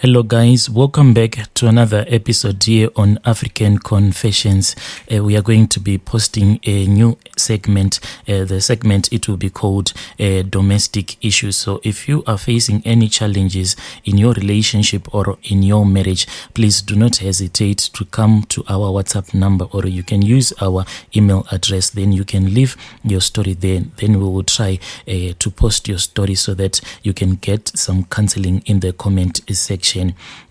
Hello guys, welcome back to another episode here on African Confessions. We are going to be posting a new segment. The segment, it will be called Domestic Issues. So if you are facing any challenges in your relationship or in your marriage, please do not hesitate to come to our WhatsApp number, or you can use our email address. Then you can leave your story there. Then we will try to post your story so that you can get some counseling in the comment section.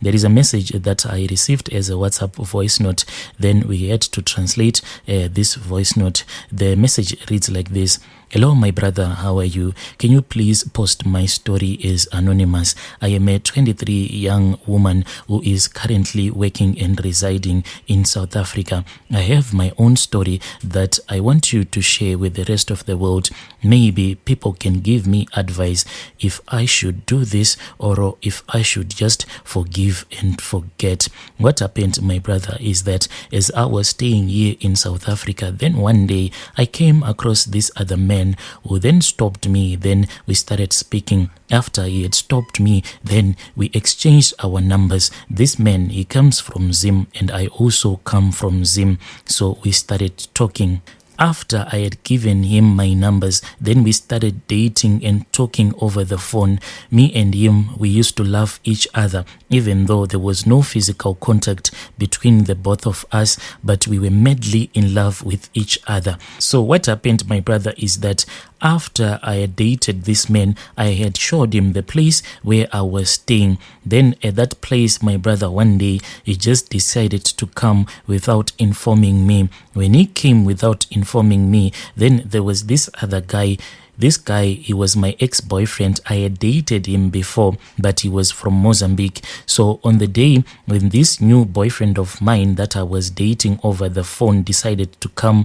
There is a message that I received as a WhatsApp voice note. Then we had to translate this voice note. The message reads like this. Hello, my brother, how are you? Can you please post my story as anonymous? I am a 23 young woman who is currently working and residing in South Africa. I have my own story that I want you to share with the rest of the world. Maybe people can give me advice if I should do this or if I should just forgive and forget. What happened, my brother, is that as I was staying here in South Africa, then one day I came across this other man who then stopped me. Then we started speaking. After he had stopped me, then we exchanged our numbers. This man, he comes from Zim and I also come from Zim. So we started talking. After I had given him my numbers, then we started dating and talking over the phone. Me and him, we used to love each other, even though there was no physical contact between the both of us, but we were madly in love with each other. So what happened, my brother, is that after I had dated this man, I had showed him the place where I was staying. Then at that place, my brother, one day, he just decided to come without informing me. When he came without informing me, then there was this other guy. This guy, he was my ex-boyfriend. I had dated him before, but he was from Mozambique. So on the day when this new boyfriend of mine that I was dating over the phone decided to come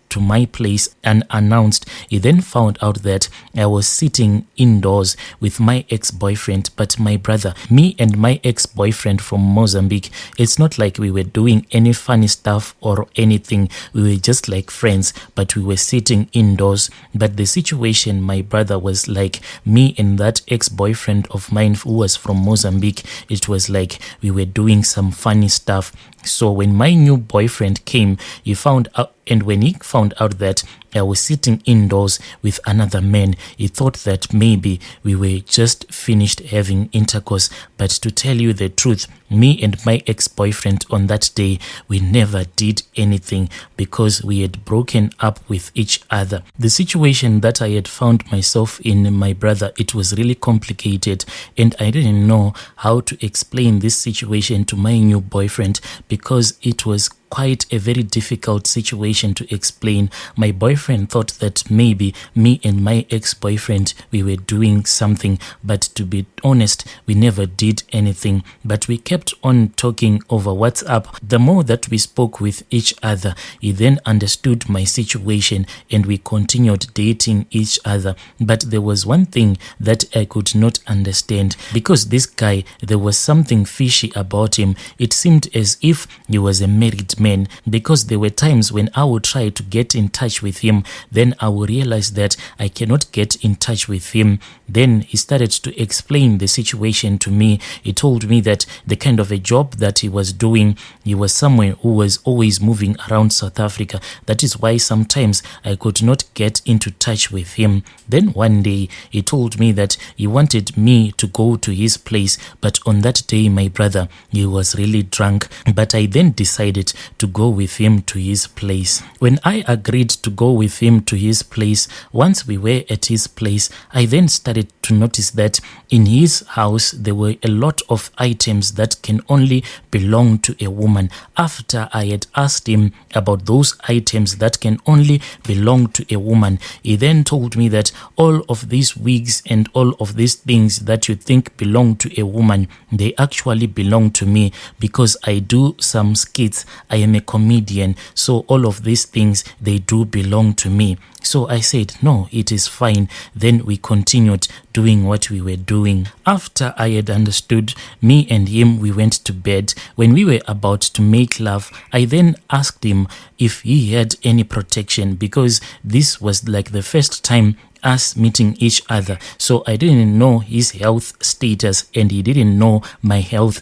to my place unannounced, he then found out that I was sitting indoors with my ex-boyfriend. But my brother, me and my ex-boyfriend from Mozambique, it's not like we were doing any funny stuff or anything. We were just like friends, but we were sitting indoors. But the situation, my brother, was like me and that ex-boyfriend of mine who was from Mozambique. It was like we were doing some funny stuff. So when my new boyfriend came, he found out, and when he found out that I was sitting indoors with another man, he thought that maybe we were just finished having intercourse. But to tell you the truth, me and my ex-boyfriend on that day, we never did anything because we had broken up with each other. The situation that I had found myself in, my brother, it was really complicated, and I didn't know how to explain this situation to my new boyfriend because it was quite a very difficult situation to explain. My boyfriend thought that maybe me and my ex-boyfriend, we were doing something, but to be honest, we never did anything. But we kept on talking over WhatsApp. The more that we spoke with each other, he then understood my situation and we continued dating each other. But there was one thing that I could not understand, because this guy, there was something fishy about him. It seemed as if he was a married man, because there were times when I would try to get in touch with him, then I would realize that I cannot get in touch with him. Then he started to explain the situation to me. He told me that the kind of a job that he was doing, he was someone who was always moving around South Africa. That is why sometimes I could not get into touch with him. Then one day he told me that he wanted me to go to his place, but on that day, my brother, he was really drunk. But I then decided to go with him to his place. When I agreed to go with him to his place, once we were at his place, I then started to notice that in his house there were a lot of items that can only belong to a woman. After I had asked him about those items that can only belong to a woman, he then told me that all of these wigs and all of these things that you think belong to a woman, they actually belong to me because I do some skits. I am a comedian, so all of these things, they do belong to me. So I said, no, it is fine. Then we continued doing what we were doing. After I had understood, me and him, we went to bed. When we were about to make love, I then asked him if he had any protection, because this was like the first time us meeting each other. So I didn't know his health status, and he didn't know my health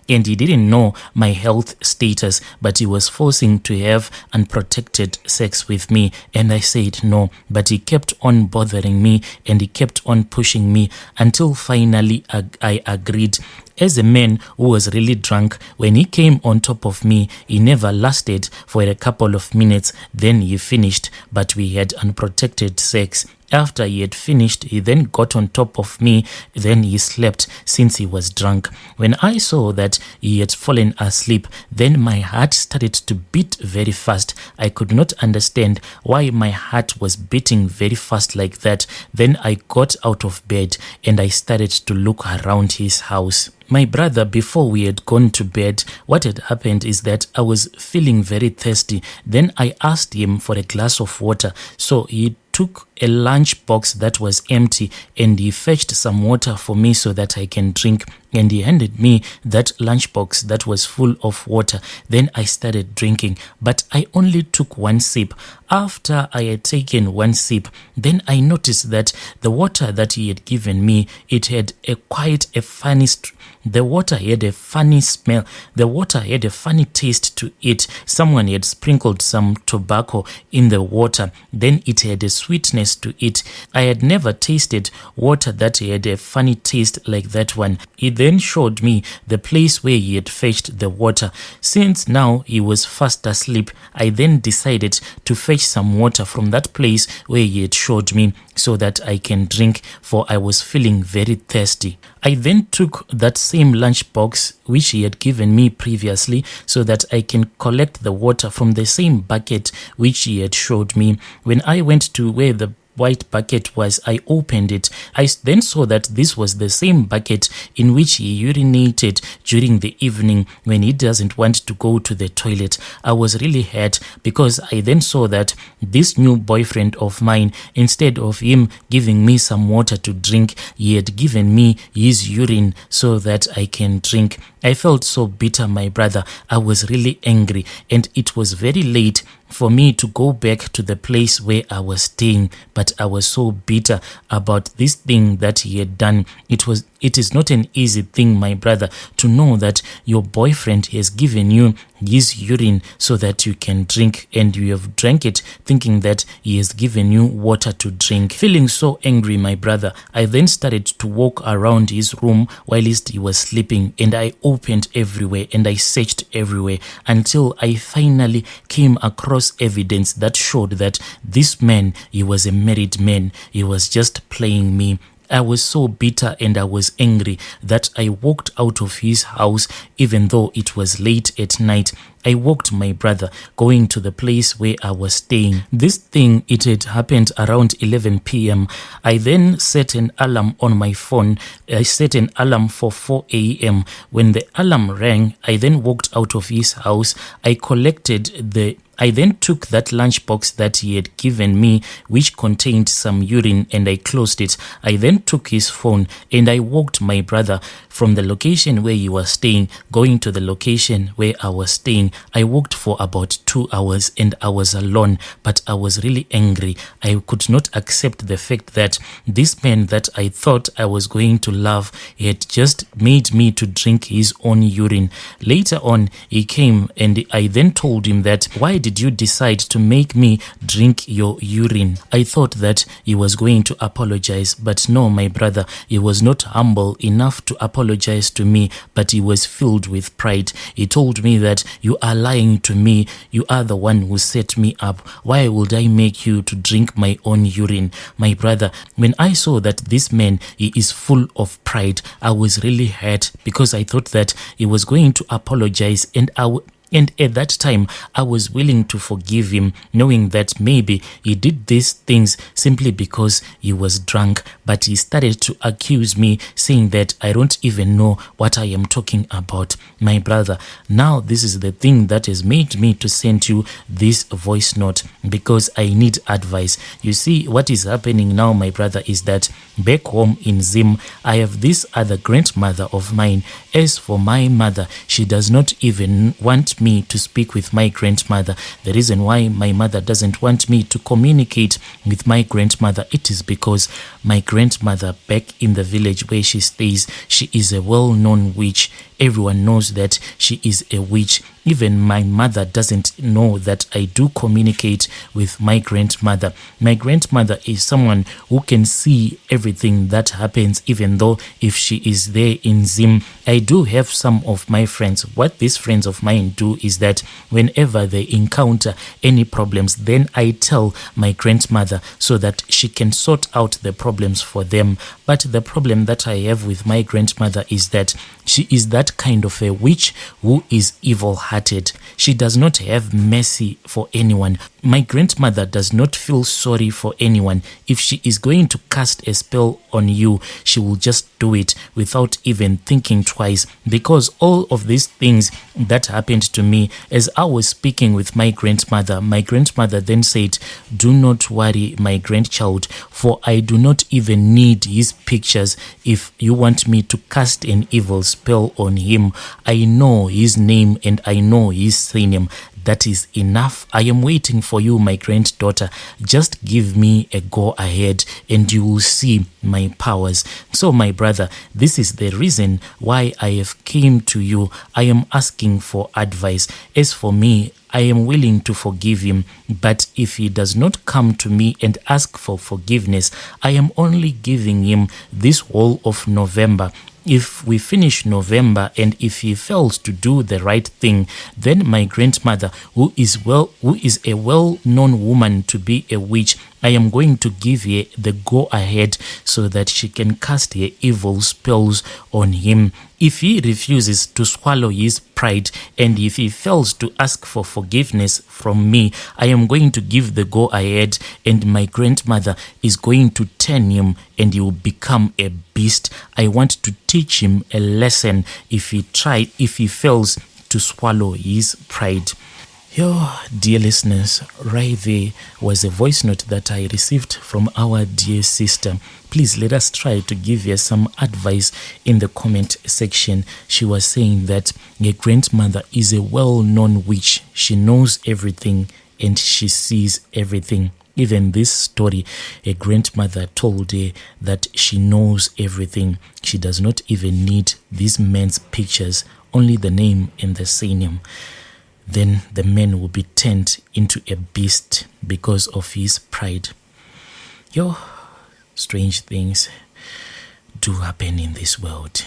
and he didn't know my health status, but he was forcing to have unprotected sex with me, and I said no. But he kept on bothering me, and he kept on pushing me until finally I agreed. As a man who was really drunk, when he came on top of me, he never lasted for a couple of minutes, then he finished, but we had unprotected sex. After he had finished, he then got on top of me, then he slept since he was drunk. When I saw that he had fallen asleep, then my heart started to beat very fast. I could not understand why my heart was beating very fast like that. Then I got out of bed and I started to look around his house. My brother, before we had gone to bed, what had happened is that I was feeling very thirsty. Then I asked him for a glass of water. So he took a lunch box that was empty and he fetched some water for me so that I can drink, and he handed me that lunch box that was full of water. Then I started drinking, but I only took one sip. After I had taken one sip, then I noticed that the water that he had given me, it had quite a funny the water had a funny smell. The water had a funny taste to it. Someone had sprinkled some tobacco in the water. Then it had a sweetness to it. I had never tasted water that had a funny taste like that one. He then showed me the place where he had fetched the water. Since now he was fast asleep, I then decided to fetch some water from that place where he had showed me so that I can drink, for I was feeling very thirsty. I then took that same lunch box which he had given me previously so that I can collect the water from the same bucket which he had showed me. When I went to where the white bucket was, I opened it. I then saw that this was the same bucket in which he urinated during the evening when he doesn't want to go to the toilet. I was really hurt because I then saw that this new boyfriend of mine, instead of him giving me some water to drink, he had given me his urine so that I can drink. I felt so bitter, my brother. I was really angry, and it was very late for me to go back to the place where I was staying, but I was so bitter about this thing that he had done. It is not an easy thing, my brother, to know that your boyfriend has given you his urine so that you can drink, and you have drank it thinking that he has given you water to drink. Feeling so angry, my brother, I then started to walk around his room whilst he was sleeping, and I opened everywhere and I searched everywhere until I finally came across evidence that showed that this man, he was a married man. He was just playing me. I was so bitter and I was angry that I walked out of his house even though it was late at night. I walked, my brother, going to the place where I was staying. This thing, it had happened around 11 p.m. I then set an alarm on my phone. I set an alarm for 4 a.m. When the alarm rang, I then walked out of his house. I then took that lunchbox that he had given me, which contained some urine, and I closed it. I then took his phone and I walked, my brother, from the location where he was staying, going to the location where I was staying. I walked for about 2 hours and I was alone, but I was really angry. I could not accept the fact that this man that I thought I was going to love had just made me to drink his own urine. Later on, he came and I then told him that, why did you decide to make me drink your urine? I thought that he was going to apologize, but no, my brother, he was not humble enough to apologize to me, but he was filled with pride. He told me that you are lying to me. You are the one who set me up. Why would I make you to drink my own urine? My brother, when I saw that this man, he is full of pride, I was really hurt because I thought that he was going to apologize, and And at that time, I was willing to forgive him, knowing that maybe he did these things simply because he was drunk. But he started to accuse me, saying that I don't even know what I am talking about. My brother, now this is the thing that has made me to send you this voice note, because I need advice. You see, what is happening now, my brother, is that back home in Zim, I have this other grandmother of mine. As for my mother, she does not even want me to speak with my grandmother. The reason why my mother doesn't want me to communicate with my grandmother, it is because my grandmother back in the village where she stays, she is a well-known witch. Everyone knows that she is a witch. Even my mother doesn't know that I do communicate with my grandmother. My grandmother is someone who can see everything that happens, even though if she is there in Zim. I do have some of my friends. What these friends of mine do is that whenever they encounter any problems, then I tell my grandmother so that she can sort out the problems for them. But the problem that I have with my grandmother is that she is that kind of a witch who is evil-hearted. She does not have mercy for anyone. My grandmother does not feel sorry for anyone. If she is going to cast a spell on you, she will just do it without even thinking twice. Because all of these things that happened to me, as I was speaking with my grandmother then said, "Do not worry, my grandchild, for I do not even need his pictures. If you want me to cast an evil spell on him, I know his name and I know his surname. That is enough. I am waiting for you, my granddaughter. Just give me a go ahead and you will see my powers." So, my brother, this is the reason why I have came to you. I am asking for advice. As for me, I am willing to forgive him, but if he does not come to me and ask for forgiveness, I am only giving him this whole of November. If we finish November and if he fails to do the right thing, then my grandmother, who is a well-known woman to be a witch, I am going to give her the go-ahead so that she can cast her evil spells on him. If he refuses to swallow his pride and if he fails to ask for forgiveness from me, I am going to give the go-ahead and my grandmother is going to turn him and he will become a beast. I want to teach him a lesson if he fails to swallow his pride. Yo, dear listeners, right there was a voice note that I received from our dear sister. Please let us try to give her some advice in the comment section. She was saying that her grandmother is a well-known witch. She knows everything and she sees everything. Even this story, a grandmother told her that she knows everything. She does not even need this man's pictures, only the name and the surname. Then the man will be turned into a beast because of his pride. Strange things do happen in this world.